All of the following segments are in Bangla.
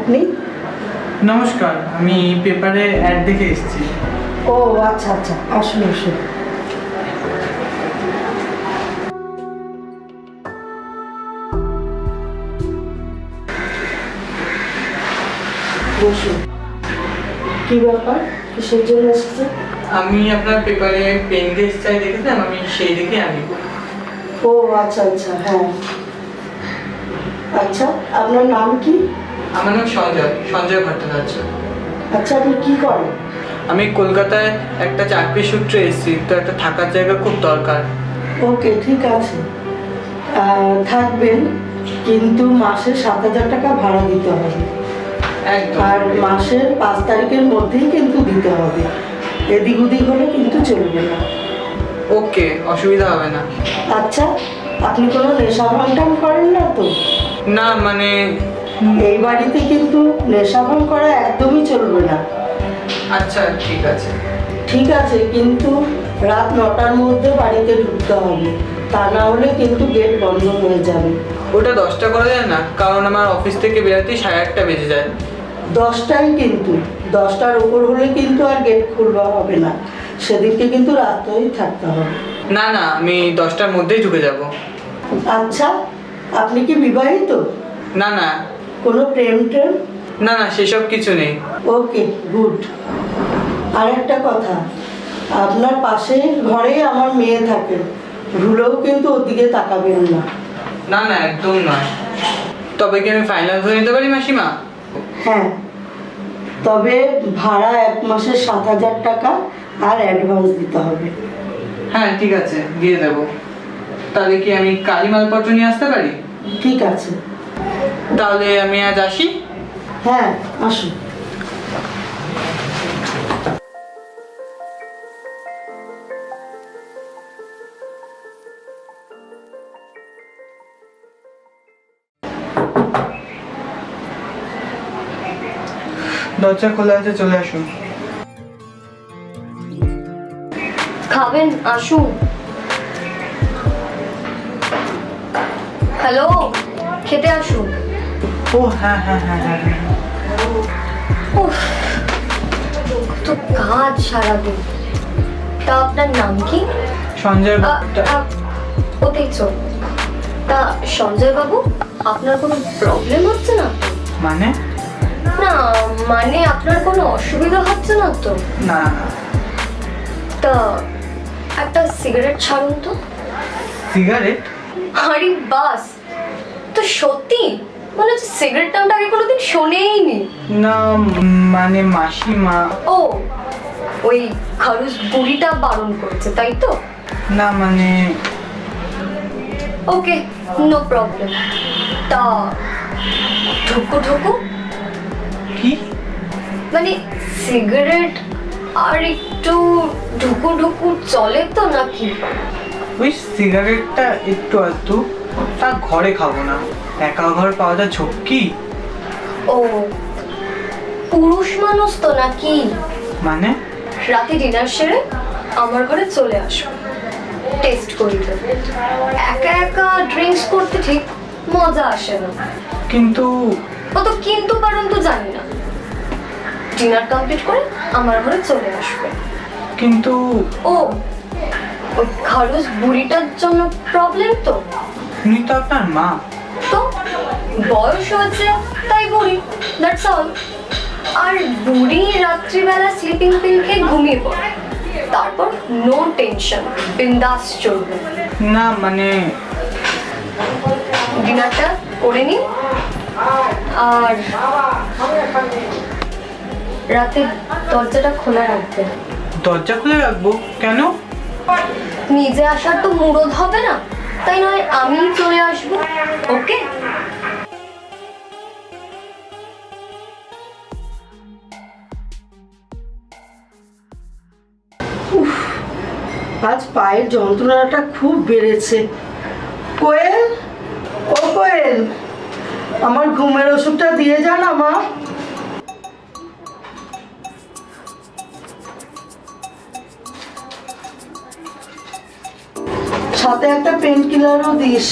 আপনি? নমস্কার, আমি পেপারে অ্যাড দেখে এসেছি। ও আচ্ছা আচ্ছা, আসুন আসুন। বসুন। কি ব্যাপার, কিসের জন্য এসেছে? আমি আপনার পেপারে পেন গেস্ট চাই দেখেছিলাম, আমি সেই দেখে আনি। ও আচ্ছা আচ্ছা, হ্যাঁ। আচ্ছা, আপনার নাম কি? আমার নাম সঞ্জয় ভট্টাচার্য। আচ্ছা, আপনি কি করেন? আমি কলকাতায় একটা চাকরি সূত্রে এসেছি, তো একটা থাকার জায়গা খুব দরকার। ওকে, ঠিক আছে। থাকবেন, কিন্তু মাসে 7,000 টাকা ভাড়া দিতে হবে। একদম। আর মাসের 5 তারিখের মধ্যেই কিন্তু দিতে হবে। এদিক ওদিক হলে কিন্তু চলবে না। ওকে, অসুবিধা হবে না। আচ্ছা, আপনি কোনো নেশা ভাঙ করেন না তো? না মানে এই বাড়িতে কিন্তু নেশা ভাঙ করা একদমই চলবে না। আচ্ছা ঠিক আছে। ঠিক আছে, কিন্তু রাত 9টার মধ্যে বাড়িতে ঢুকতে হবে, তা না হলে কিন্তু গেট বন্ধ হয়ে যাবে। ওটা 10টা করা যায় না? কারণ আমার অফিস থেকে বেরোতেই 8:30 বেজে যায়। 10টাই, কিন্তু 10টার উপর হলে কিন্তু আর গেট খুলবা হবে না, সেদিনকে কিন্তু রাত্রেই থাকতে হবে। না না, আমি 10টার মধ্যেই ঢুকে যাব। আচ্ছা, আপনি কি বিবাহিত? না না। কোনো প্রেম ট্রেম? না না, সেসব কিছু নেই। ওকে, গুড। আর একটা কথা, আপনার পাশের ঘরেই আমার মেয়ে থাকে, ভুলেও কিন্তু ওদিকে তাকাবেন না। না না, একদম নয়। তবে কি আমি ফাইনাল ধরে নিতে পারি মাসিমা? হ্যাঁ, তবে ভাড়া 1 মাসের 7,000 টাকা আর অ্যাডভান্স দিতে হবে। হ্যাঁ ঠিক আছে, দিয়ে দেব। তাহলে কি আমি কালই মালপত্র নিয়ে আসতে পারি? ঠিক আছে। তাহলে আমি আজ আসি। হ্যাঁ, আসুন। দরজা খোলা আছে, চলে আসুন। খাবেন? আসুন। হ্যালো, খেতে আসুন। ও হ্যাঁ হ্যাঁ হ্যাঁ হ্যাঁ হ্যাঁ। উফ, কত কাজ সারাদিন। তা আপনার নাম কি? সঞ্জয় ভট্টা। ওতেই চল। তা সঞ্জয় বাবু, আপনার কোনো প্রবলেম হচ্ছে না তো? মানে? না মানে আপনার কোনো অসুবিধা হচ্ছে না তো? না না। তা একটা সিগারেট ছাড়ুন তো। সিগারেট? আরে বাস, তো সত্যি মনে হচ্ছে সিগারেট নামটা আগে কোনোদিন শোনেইনি। না মানে মাসিমা। ও, ওই খারুস বুড়িটা বারণ করেছে তাই তো? না মানে ওকে, নো প্রবলেম। তা ঢুকু ঢুকু কি? মানে সিগারেট আর একটু ঢুকু ঢুকু চলে তো নাকি? ওই সিগারেটটা একটু আধটু, তা ঘরে খাবো না, একা ঘর পাওয়া যায় ঝক্কি। ও, পুরুষ মানুষ তো নাকি? মানে? রাতে ডিনার সেরে আমার ঘরে চলে আসো, টেস্ট করি তো। একা একা ড্রিঙ্কস করতে ঠিক মজা আসে না। কিন্তু ও তো কিন্তু কারণ তো জানি না। ডিনার কমপ্লিট করে আমার ঘরে চলে আসবে। কিন্তু ও, ওই খারুস বুড়িটার জন্য প্রবলেম তো? উনি তো আপনার মা। তো বয়স হয়েছে তাই বুড়ি, দ্যাটস অল। আর বুড়ি রাত্রিবেলা স্লিপিং পিল খেয়ে ঘুমিয়ে পড়ে, তারপর নো টেনশন, বিন্দাস চলবে। না মানে ডিনারটা করে নিন, আর রাতে দরজাটা খোলা রাখবেন। দরজা খুলে রাখবো কেন? নিজে আসার তো মুরদ হবে না, তাই নয় আমি চলে আসবো। ওকে? আজ পায়ের যন্ত্রণাটা খুব বেড়েছে। কোয়েল, ও কোয়েল, আমার ঘুমের ওষুধটা দিয়ে যা না মা। সাথে একটা পেন কিলারও দিস,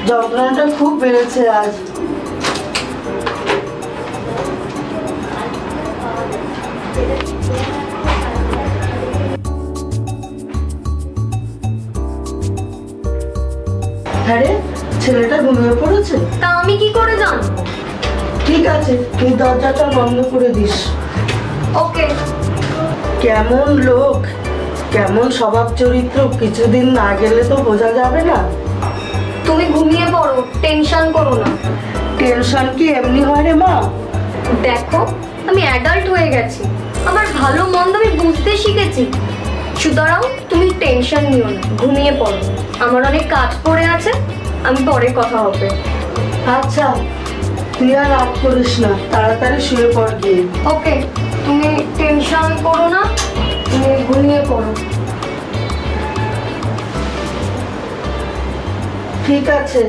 যন্ত্রণাটা খুব বেড়েছে আজ। হ্যাঁ রে, ছেলেটা ঘুমিয়ে পড়েছে। তা আমি কি করে জানবো? ঠিক আছে, তুই দরজাটা বন্ধ করে দিস। ওকে। কেমন লোক, কেমন স্বভাব চরিত্র, কিছুদিন না গেলে তো বোঝা যাবে না। তুমি ঘুমিয়ে পড়ো, টেনশন করো না। টেনশন কি এমনি হয় রে মা? দেখো, আমি অ্যাডাল্ট হয়ে গেছি, আমার ভালো মন্দ আমি বুঝতে শিখেছি। সুতরাং তুমি টেনশন নিও না, ঘুমিয়ে পড়ো। আমার অনেক কাজ পড়ে আছে, আমি পরে কথা হবে। আচ্ছা, তুই আর রাগ করিস না, তাড়াতাড়ি শুয়ে পড় গিয়ে। ওকে, তুমি টেনশন করো না, তুমি ঘুমিয়ে পড়ো। ঠিক আছে,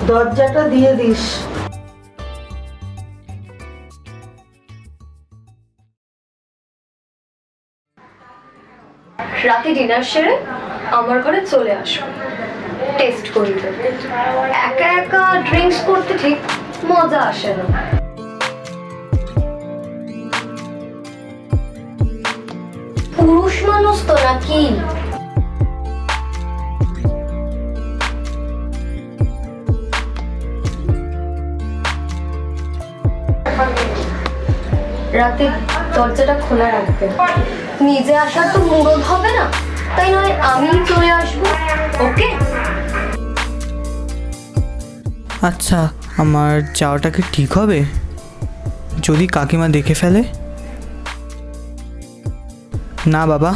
দরজাটা দিয়ে দিস। রাতে ডিনার সেরে আমার ঘরে চলে আসো, টেস্ট করিতে। একা একা ড্রিঙ্কস করতে ঠিক মজা আসে না। পুরুষ মানুষ তো নাকি? রাতে দরজাটা খোলা রাখবে। নিজে আসার তো মুরদ হবে না, তাই নয় আমি চলে আসবো। ওকে? আচ্ছা, আমার যাওয়াটা কি ঠিক হবে যদি কাকিমা দেখে ফেলে? না বাবা,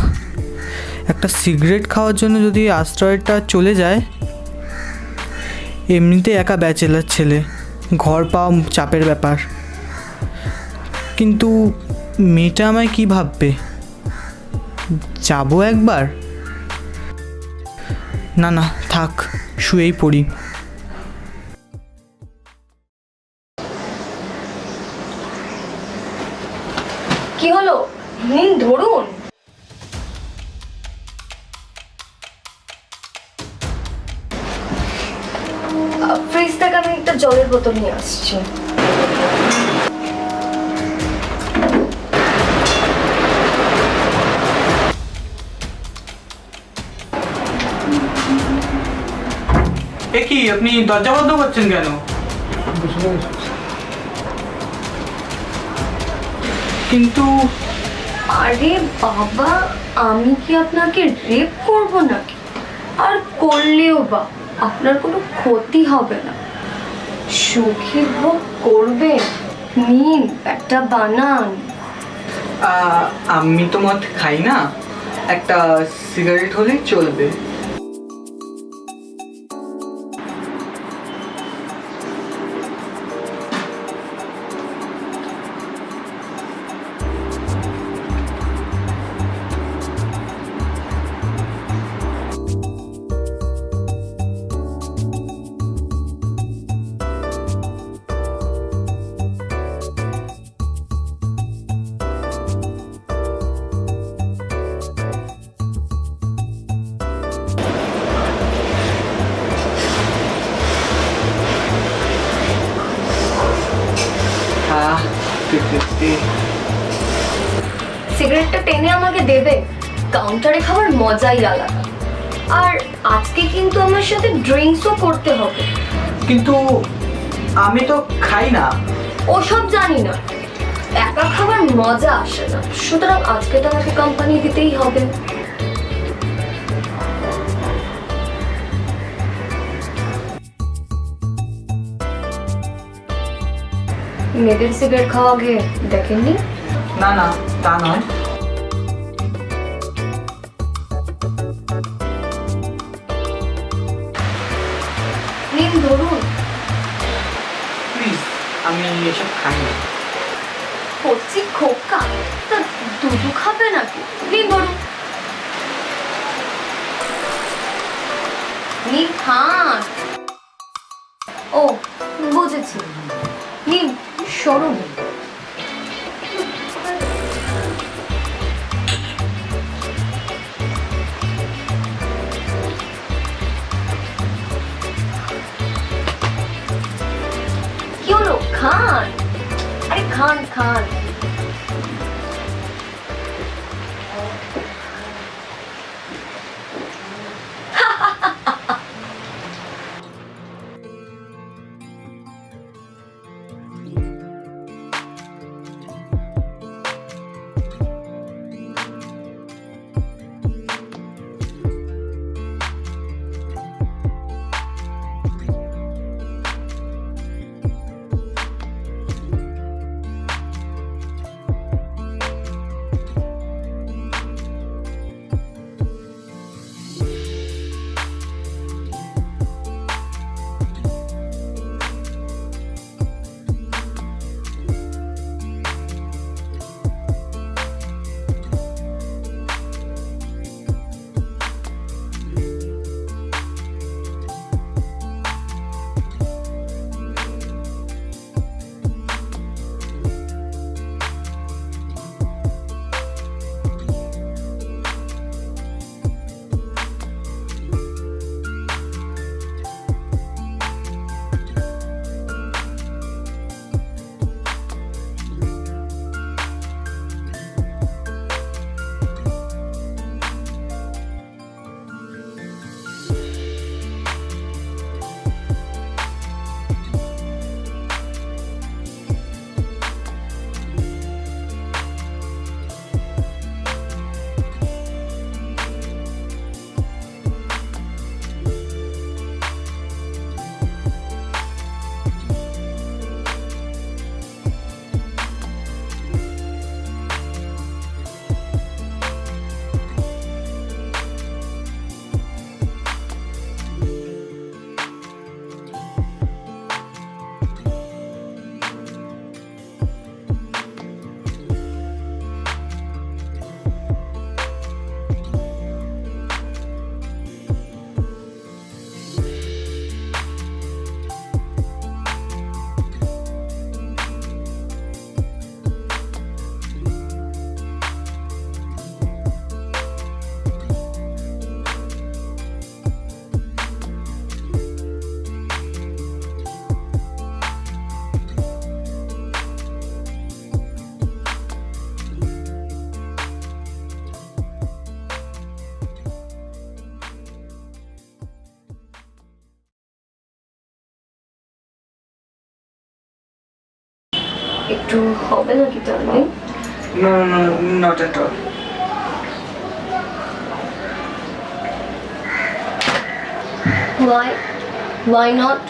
একটা সিগারেট খাওয়ার জন্য যদি আশ্রয়টা চলে যায়। এমনিতে একা ব্যাচেলার ছেলে, ঘর পাওয়া চাপের ব্যাপার। কিন্তু মেয়েটা আমায় কি ভাববে? যাবো একবার। না না, থাক, শুয়েই পড়ি। কি হলো? নিন ধরুন। ফ্রিজ থেকে আমি একটা জলের বোতল নিয়ে আসছি। এ কি, আপনি দরজা বন্ধ করছেন কেন? কিন্তু আরে বাবা, আমি কি আপনাকে রেপ করব নাকি? আর করলেও বা আপনার কোনো ক্ষতি হবে না। সুখী ভোগ করবেন, নিন একটা বানান। আমি তো মদ খাই না, একটা সিগারেট হলেই চলবে। সিগারেটটা টেনে আমাকে দেবে, কাউন্টারে খাবার মজাই আলাদা। আর আজকে কিন্তু আমার সাথে ড্রিঙ্কসও করতে হবে। কিন্তু আমি তো খাই না। ওসব জানি না, একা খাবার মজা আসে না, সুতরাং আজকে তো আমাকে কোম্পানি দিতেই হবে। মেয়েদের সিগারেট খাওয়া আগে দেখেননি? না না, তা নয়। নিন ধরুন। প্লিজ, আমি এসব খাই না। কচি খোকা, তা দুধু খাবে নাকি? নিন ধরুন। নিন খান। ও বুঝেছি, নিন সরুন। কি হলো? খান, আরে খান খান। একটু হবে নাকি darling? No, no, not at all. Why not?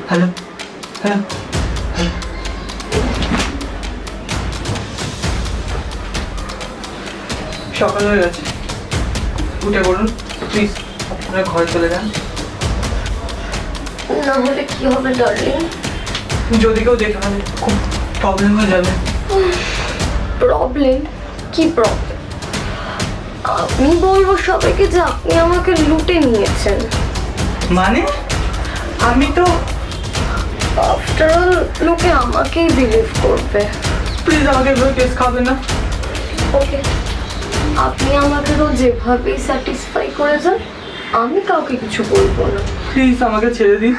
Hello? Hello? Hello? সকাল হয়ে গেছে, উঠে বলুন প্লিজ, আপনারা ঘরে চলে যান। না হলে কি হবে ডার্লিং? যদি কেউ দেখে ফেলে খুব প্রবলেম হয়ে যাবে। প্রবলেম? কি প্রবলেম? আমি বলবো সবাইকে যে আপনি আমাকে লুটে নিয়েছেন। মানে আমি তো, আফটার অল লোকে আমাকেই বিলিভ করবে। প্লিজ আমাকে এভাবে কেস খাবেন না। ওকে, আপনি আমাকে তো যেভাবেই স্যাটিসফাই করে যান, আমি কাউকে কিছু বলবো না। প্লিজ আমাকে ছেড়ে দিন।